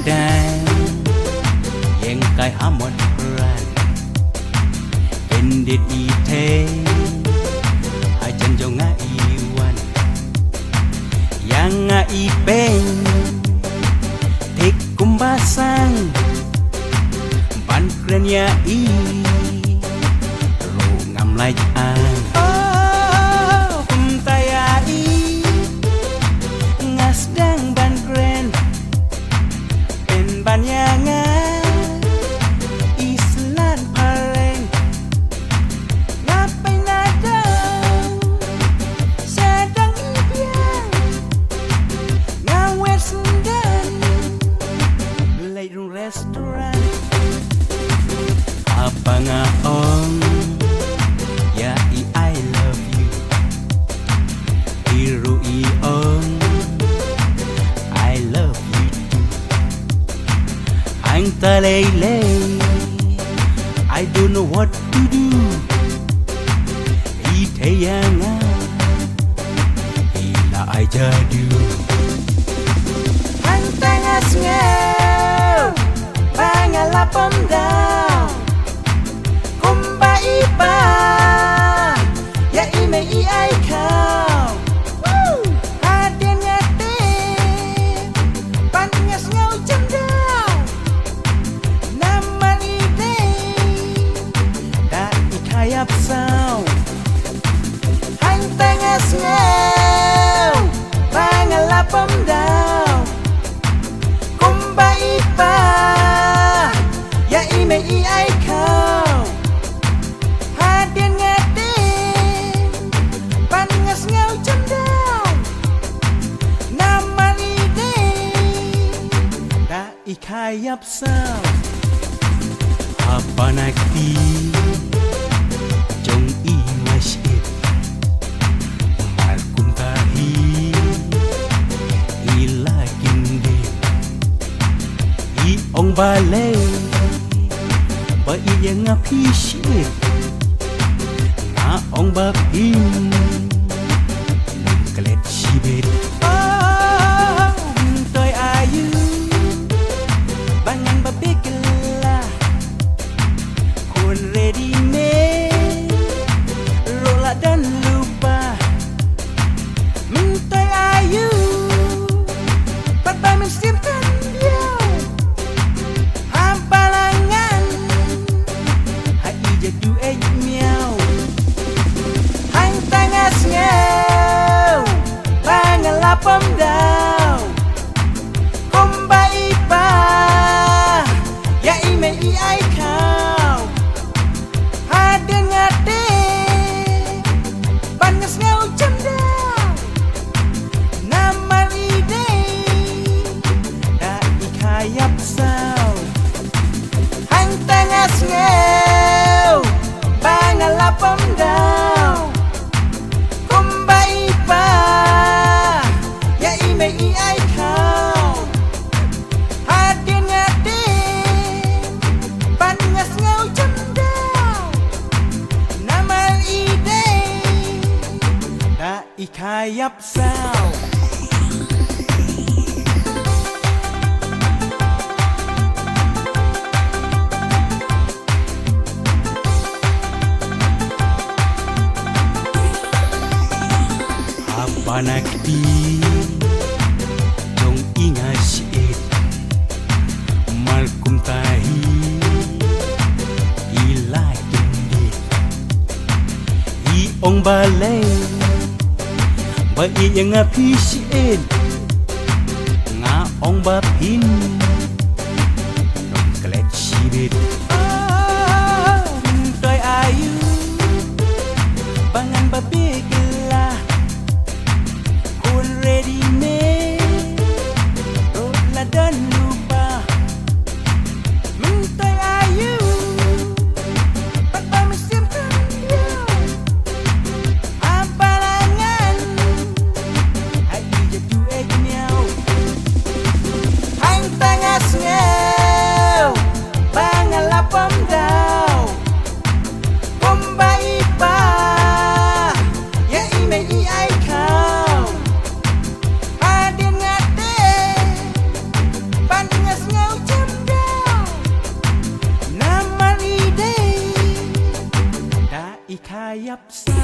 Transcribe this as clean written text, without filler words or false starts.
dan yang kai hamon ran ended ite ajan jonga iwan yang ipeng tik kumbasang ban kren ya i ro ngam lai an ngasdang ban kren pen banyangan islan pareng ngapain ada sedang ibiang ngawet sendan laidung restoran apa ngaong ya I love you iru iong I love you too. Ang talay-lay, I don't know what to do. Itayanga, ila ay jadu. Ang tangas ngaw, pangalapom daw. Kumba ipa, ya ime iay kaw. Hayap sao hang tangas ngaw pangalapom daw kumba ipa ya ime iay kaw hadian ngati pangas ngaw jam daw naman ide da ikayap sao apa nakti jong i masjid malkum tahi ila kinde i ong balay ba i yang appreciate nga ong bapin nangkalet sibet toy ayu bangang babikla kun ready made dan lupa mintai ayu patai mensimpan dia hampalangan hai jadu miau hang tangas ngau pangalapom daw kumba ipa ya ime iay kau haden ngate pangas ngaw jam daw naman ide da ikayap sao hang tangas ngaw pangalapom daw kumba ipa ya ime iay kaw hadin ngati pangas ngaw jam daw naman ide ikayap sao apa nakti jong ingasyit malkum tahi ila kindi i ong balay ba i yang appreciate nga ong bapin nong kalet sibit toy ayu bangan babigla kun ready made rola dan lupa mintai ayu patay mesimpan dia hampalangan hai jadu miau hang tangas ngaw pangalapom daw kumba ipa ya ime iay kaw hadin ngate pangas ngaw อีคายับเศร้า